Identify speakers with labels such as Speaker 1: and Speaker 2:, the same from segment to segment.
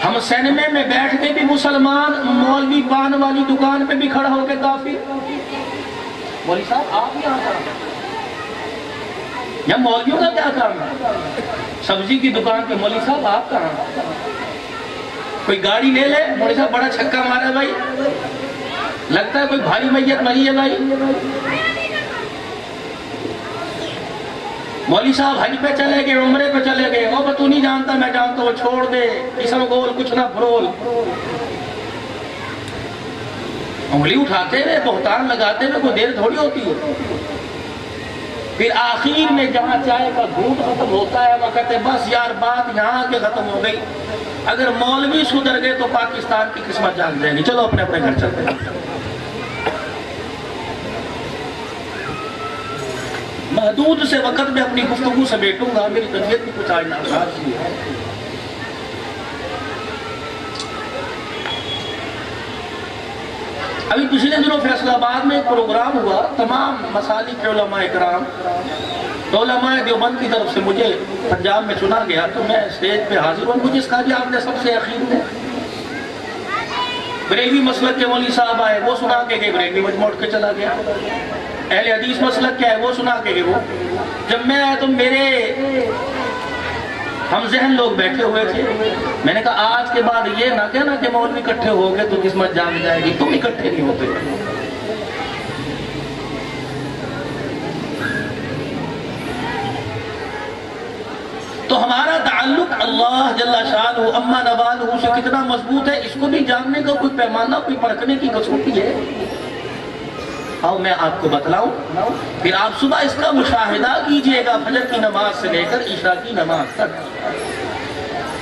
Speaker 1: ہم سینمے میں بیٹھ کے بھی مسلمان، مولوی پان والی دکان پہ بھی کھڑا ہو کے کافر۔ مولوی صاحب آپ یہاں کہاں؟ یا مولویوں کا کیا کام ہے؟ سبزی کی دکان پہ مولوی صاحب آپ کہاں؟ کوئی گاڑی لے لے، مولوی صاحب بڑا چھکا مارا ہے بھائی، لگتا ہے کوئی بھاری میت مری ہے بھائی۔ مولوی صاحب حج پہ چلے گئے، عمرے پہ چلے گئے، او تو نہیں جانتا، میں جانتا ہوں، چھوڑ دے، قسم گول کچھ نہ پھرول۔ انگلی اٹھاتے ہوئے بہتان لگاتے ہوئے کوئی دیر تھوڑی ہوتی ہے۔ پھر آخر میں جہاں چائے کا گھونٹ ختم ہوتا ہے وہ کہتے ہیں بس یار بات یہاں کے ختم ہو گئی، اگر مولوی سدھر گئے تو پاکستان کی قسمت جاگ جائے گی، چلو اپنے اپنے گھر چلتے ہیں۔ محدود سے وقت میں اپنی گفتگو سمیٹوں گا، میری طبیعت بھی کچھ آج ناساز سی ہے۔ ابھی پچھلے دنوں فیصل آباد میں ایک پروگرام ہوا، تمام مسالک کے علماء اکرام، تو علماء دیوبند کی طرف سے مجھے پنجاب میں چنا گیا، تو میں اسٹیج پہ حاضر ہوں۔ مجھے اس کا آپ نے سب سے یقین ہے، بریلوی مسلک کے مولوی صاحب آئے، وہ سنا کے گئے، بریلوی مجموع اٹھ کے چلا گیا۔ اہل حدیث مسلک کیا ہے وہ سنا کے گئے۔ وہ جب میں آیا تو میرے ہم ذہن لوگ بیٹھے ہوئے تھے، میں نے کہا آج کے بعد یہ نہ کہنا کہ مولوی اکٹھے ہو گئے تو قسمت جاگ جائے گی، تم اکٹھے نہیں ہوتے۔ تو ہمارا تعلق اللہ جل شانہ اما نوالہ سے کتنا مضبوط ہے، اس کو بھی جاننے کا کوئی پیمانہ، کوئی پرکھنے کی کسوٹی ہے۔ آؤ میں آپ کو بتلاؤں، پھر آپ صبح اس کا مشاہدہ کیجئے گا، فجر کی نماز سے لے کر عشاء کی نماز تک۔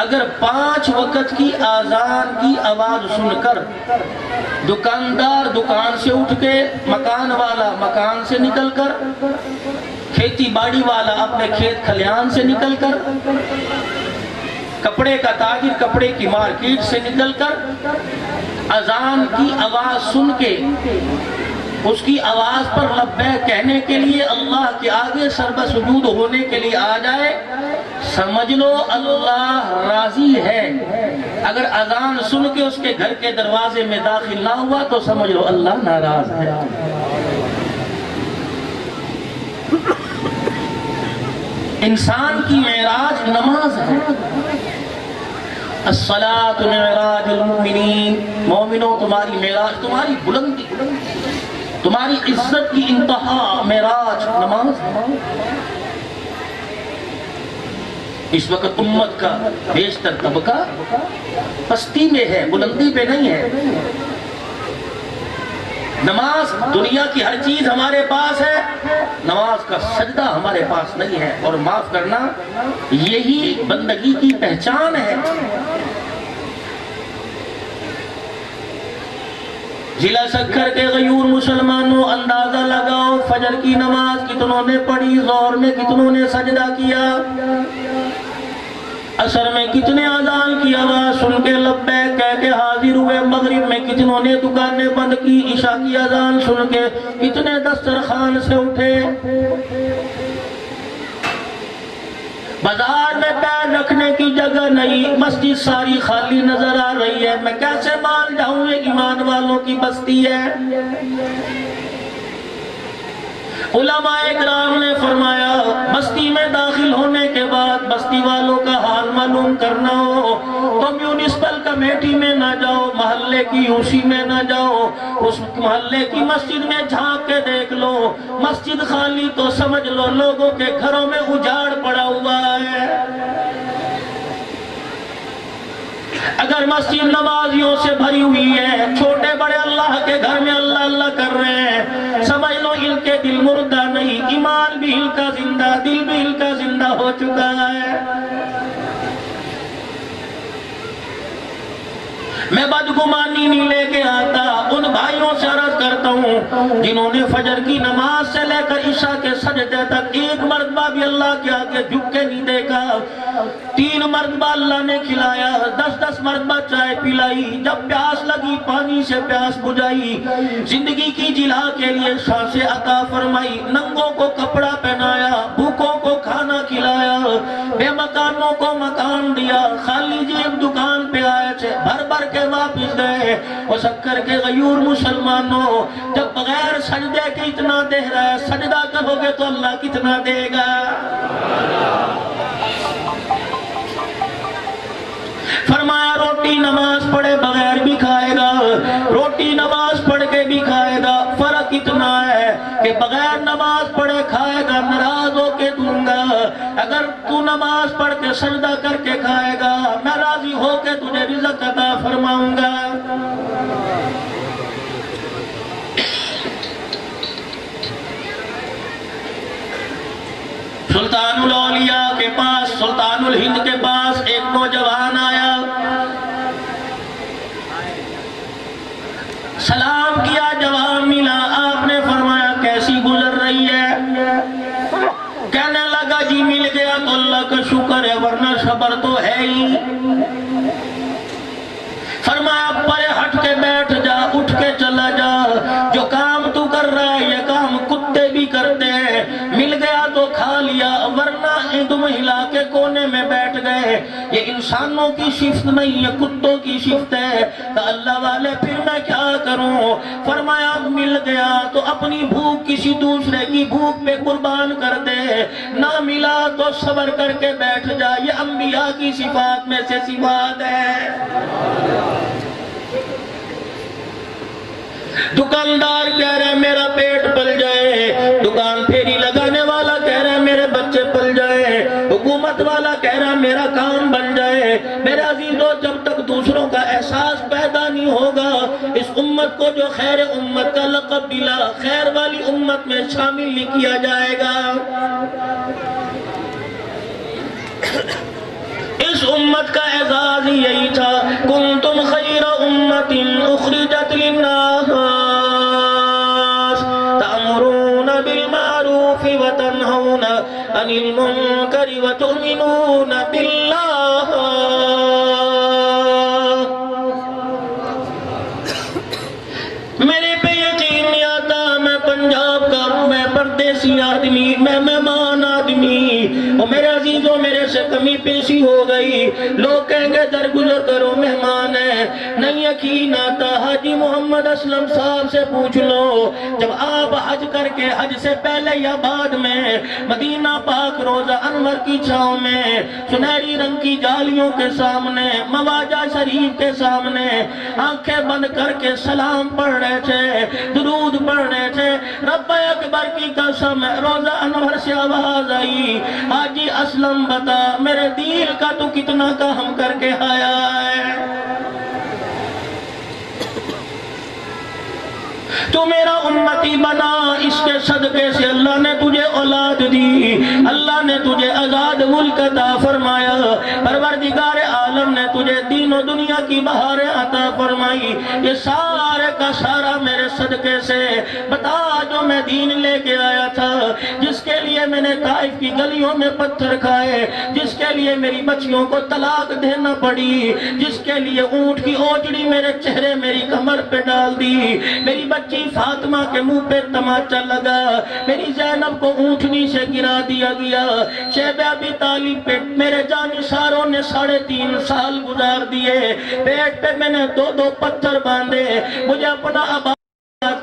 Speaker 1: اگر 5 وقت کی آذان کی آواز سن کر دکاندار دکان سے اٹھ کے، مکان والا مکان سے نکل کر، کھیتی باڑی والا اپنے کھیت کھلیان سے نکل کر، کپڑے کا تاجر کپڑے کی مارکیٹ سے نکل کر اذان کی آواز سن کے اس کی آواز پر لبیک کہنے کے لیے اللہ کے آگے سربہ سجود ہونے کے لیے آ جائے، سمجھ لو اللہ راضی ہے۔ اگر اذان سن کے اس کے گھر کے دروازے میں داخل نہ ہوا تو سمجھ لو اللہ ناراض ہے۔ انسان کی معراج نماز ہے۔ الصلاۃ معراج المؤمنین، مومنوں تمہاری معراج، تمہاری بلندی، تمہاری عزت کی انتہا معراج نماز ہے۔ اس وقت امت کا بیشتر طبقہ پستی میں ہے، بلندی پہ نہیں ہے۔ نماز، دنیا کی ہر چیز ہمارے پاس ہے، نماز کا سجدہ ہمارے پاس نہیں ہے، اور معاف کرنا یہی بندگی کی پہچان ہے۔ ضلع سکھر کے غیور مسلمانوں اندازہ لگاؤ، فجر کی نماز کتنوں نے پڑھی، ظہر میں کتنوں نے سجدہ کیا، عصر میں کتنے اذان کی آواز سن کے لبیک کہہ کے حاضر ہوئے، مغرب میں کتنوں نے دکانیں بند کی، عشاء کی اذان سن کے کتنے دسترخوان سے اٹھے۔ بازار میں پیر رکھنے کی جگہ نہیں، مسجد ساری خالی نظر آ رہی ہے، میں کیسے مان جاؤں یہ ایمان والوں کی بستی ہے۔ علماء اکرام نے فرمایا بستی میں داخل ہونے کے بعد بستی والوں کا حال معلوم کرنا ہو تو میونسپل کمیٹی میں نہ جاؤ، محلے کی یوسی میں نہ جاؤ، اس محلے کی مسجد میں جھانک کے دیکھ لو، مسجد خالی تو سمجھ لو لوگوں کے گھروں میں اجاڑ پڑا ہوا ہے۔ اگر مسجد نمازیوں سے بھری ہوئی ہے، چھوٹے بڑے اللہ کے گھر میں اللہ اللہ کر رہے ہیں، سمجھ لو ان کے دل مردہ نہیں، ایمان بھی ان کا زندہ، دل بھی ان کا زندہ ہو چکا ہے۔ میں بدگمانی نہیں لے کے آتا، ان بھائیوں سے عرض کرتا ہوں جنہوں نے فجر کی نماز سے لے کر عشاء کے سجدے تک ایک مرتبہ بھی اللہ کے آگے جھک کے نہیں دیکھا، 3 مرتبہ اللہ نے کھلایا، 10 مرتبہ چائے پلائی، جب پیاس لگی پانی سے پیاس بجھائی، زندگی کی جلا کے لیے سانسیں عطا فرمائی، ننگوں کو کپڑا پہنایا، بھوکوں کو کھانا کھلایا، بے مکانوں کو مکان دیا، خالی جیب دکان پہ آئے کے واپس گئے. وہ شکر کے غیور مسلمانوں، جب بغیر سجدے کے اتنا دے رہا ہے، سجدہ کرو گے تو اللہ کتنا دے گا؟ فرمایا روٹی نماز پڑھے بغیر بھی کھائے گا، روٹی نماز پڑھ کے بھی کھائے گا. فرق اتنا ہے کہ بغیر نماز پڑھے کھائے گا ناراض ہو کے دوں گا، اگر تو نماز پڑھ کے سجدہ کر کے کھائے گا میں راضی ہو کے تجھے رزق عطا فرماؤں گا. سلطان الاولیاء کے پاس، سلطان الہند کے پاس ایک نوجوان آیا، سلام کیا، جواب ملا. آپ نے فرمایا کیسی گزر رہی ہے؟ کہنے لگا جی مل گیا تو اللہ کا شکر ہے ورنہ صبر تو ہے ہی. فرمایا پرے ہٹ کے بیٹھ جا، اٹھ کے چلا جا، جو کام تو کر رہا ہے یہ کام کتے بھی کرتے ہیں. مل گیا تو کھا لیا ورنہ تم ہلا کے کونے میں بیٹھ گئے. یہ انسانوں کی شفت نہیں، یہ کتوں کی شفت ہے. تو اللہ والے پھر میں کیا کروں؟ فرمایا مل گیا تو اپنی بھوک کسی دوسرے کی بھوک پہ قربان کر دے، نہ ملا تو صبر کر کے بیٹھ جا. یہ انبیاء کی صفات میں سے صفات ہے. دکاندار کہہ رہے میرا پیٹ پل جائے، دکان پھیری لگانے والا کہہ رہا میرے بچے پل جائے، حکومت والا کہہ رہا میرا کام بن جائے. میرے عزیزو جب تک دوسروں کا احساس پیدا نہیں ہوگا، اس امت کو جو خیر امت کا لقب ملا خیر والی امت میں شامل نہیں کیا جائے گا. اس امت کا اعزاز یہی تھا، کنتم خیر امت اخرجت للناس تأمرون بالمعروف وتنہون عن المنکر وتؤمنون باللہ. میرے پہ یقین نہیں آتا، میں پنجاب کا، میں پردیسی آدمی، میں مہمان آدمی، اور میرے عزیزوں میرے سے کمی پیشی ہو گئی، لوگ کہیں گے درگزر کرو مہمان ہے. نہیں یقین آتا، حاجی محمد اسلم صاحب سے پوچھ لو، جب آپ حج کر کے حج سے پہلے یا بعد میں مدینہ پاک روزہ انور کی چھاؤں میں سنہری رنگ کی جالیوں کے سامنے مواجہ شریف کے سامنے آنکھیں بند کر کے سلام پڑھ رہے تھے، درود پڑھ رہے تھے، رب اکبر کی قسم روزہ انور سے آواز آئی، حاجی اسلم بتا میرے دل کا تو کتنا کام کر کے آیا ہے، تو میرا امتی بنا. اس کے صدقے سے اللہ نے تجھے اولاد دی، اللہ نے تجھے آزاد ملک عطا فرمایا، پروردگار عالم نے تجھے دین و دنیا کی بہاریں عطا فرمائی. یہ سارے کا سارا میرے صدقے سے. بتا جو میں دین لے کے آیا تھا، جس کے لیے میں نے طائف کی گلیوں میں پتھر کھائے، جس کے لیے میری بچیوں کو طلاق دینا پڑی، جس کے لیے اونٹ کی اوجڑی میرے چہرے میری کمر پہ ڈال دی، میری بچی فاطمہ کے منہ پہ تماچا لگا، میری زینب کو اونٹنی سے گرا دیا گیا، شیب ابی طالب پہ میرے جانثاروں نے 3.5 سال گزار دیے، پیٹ پہ میں نے 2 پتھر باندھے، مجھے اپنا آباد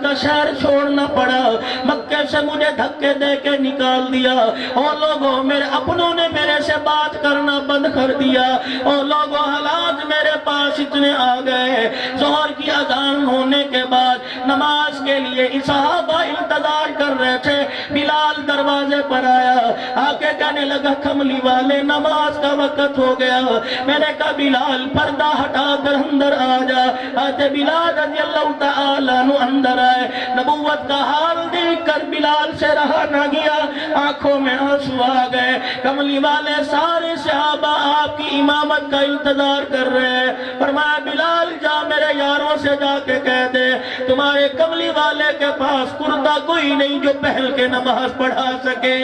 Speaker 1: کا شہر چھوڑنا پڑا، مکہ سے مجھے دھکے دے کے نکال دیا، اور لوگوں میرے اپنوں نے میرے سے بات کرنا بند کر دیا، اور لوگوں حالات میرے پاس اتنے آ گئے. ظہر کی اذان ہونے کے بعد نماز کے لیے صحابہ انتظار کر رہے تھے، بلال دروازے پر آیا، آ کے کہنے لگا کملی والے نماز کا وقت ہو گیا. میں نے کہا بلال پردہ ہٹا کر اندر آ جا. آج بلال رضی اللہ تعالیٰ عنہ اندر آئے، نبوت کا حال دیکھ کر بلال سے رہا نہ گیا، آنکھوں میں آنسو آ گئے. کملی والے سارے صحابہ آپ کی امامت کا انتظار کر رہے ہیں. فرمایا بلال جا میرے یاروں سے جا کے کہہ دے تمہارے کملی والے کے پاس کرتا کوئی نہیں جو پہل کے نماز پڑھا سکے.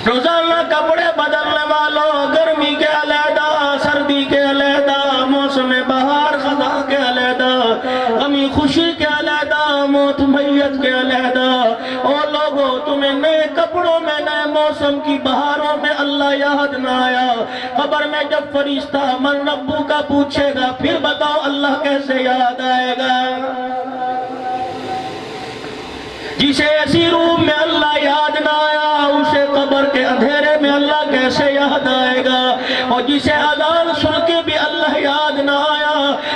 Speaker 1: روزانہ کپڑے بدلنے والوں، گرمی کے علیحدہ، سردی کے علیحدہ، موسم بہار خزاں کے علیحدہ، غمی خوشی کے علیحدہ، موت میت کے علیحدہ. اور لوگوں تمہیں نئے کپڑوں میں نئے موسم کی بہاروں میں اللہ یاد نہ آیا، قبر میں جب فرشتہ من ربو کا پوچھے گا پھر بتاؤ اللہ کیسے یاد آئے گا؟ جسے ایسی روم میں اللہ یاد نہ آیا اسے قبر کے اندھیرے میں اللہ کیسے یاد آئے گا؟ اور جسے اذان سن کے بھی اللہ یاد نہ آیا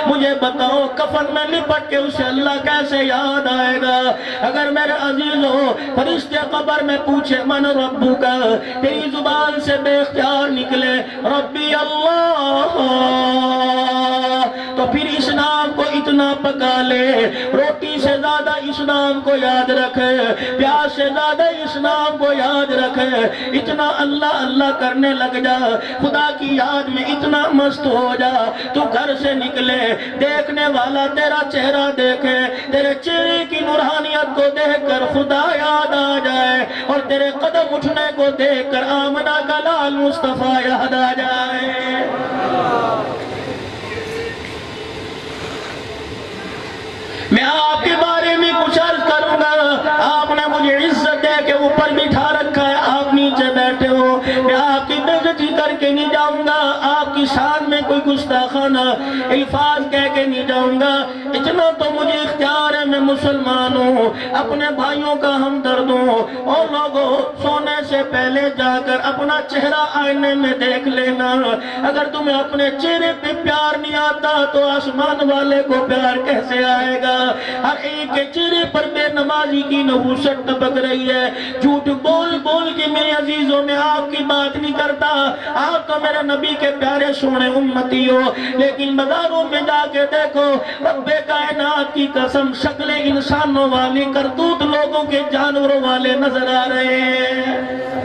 Speaker 1: مجھے بتاؤ کفن میں لپٹ کے اسے اللہ کیسے یاد آئے گا؟ اگر میرے عزیزوں فرشتے قبر میں پوچھے من ربو کا، تیری زبان سے بے اختیار نکلے ربی اللہ، تو پھر اس نام کو اتنا پکا لے، روٹی سے زیادہ اس نام کو یاد رکھے، پیاس سے زیادہ اس نام کو یاد رکھے، اتنا اللہ اللہ کرنے لگ جا، خدا کی یاد میں اتنا مست ہو جا، تو گھر سے نکلے دیکھنے والا تیرا چہرہ دیکھے، تیرے چہرے کی نورانیت کو دیکھ کر خدا یاد آ جائے، اور تیرے قدم اٹھنے کو دیکھ کر آمنہ کا لال مصطفیٰ یاد آ جائے۔ میں آپ کے بارے میں کچھ عرض کروں گا، آپ نے مجھے عزت دے کے اوپر بٹھا رکھا ہے، آپ نیچے بیٹھے ہو، میں آپ کی بےعزتی کر کے نہیں جاؤں گا، آپ کی شان میں کوئی گستاخانہ الفاظ کہہ کے نہیں جاؤں گا، اتنا تو مجھے اختیار ہے، میں مسلمان ہوں، اپنے بھائیوں کا ہمدرد ہوں، اور لوگوں سونے سے پہلے جا کر اپنا چہرہ آئینے میں دیکھ لینا، اگر تمہیں اپنے چہرے پہ پیار نہیں آتا تو آسمان والے کو پیار کیسے آئے گا؟ ہر ایک کے چہرے پر بے نمازی کی نحوست ٹپک رہی ہے، جھوٹ بول بول کے میرے عزیزوں میں آپ کی بات نہیں کرتا، آپ تو میرے نبی کے پیارے سونے امتی ہو، لیکن بازاروں میں جا کے دیکھو رب کائنات کی قسم شکل انسانوں والی، کرتوت لوگوں کے جانوروں والے نظر آ رہے ہیں۔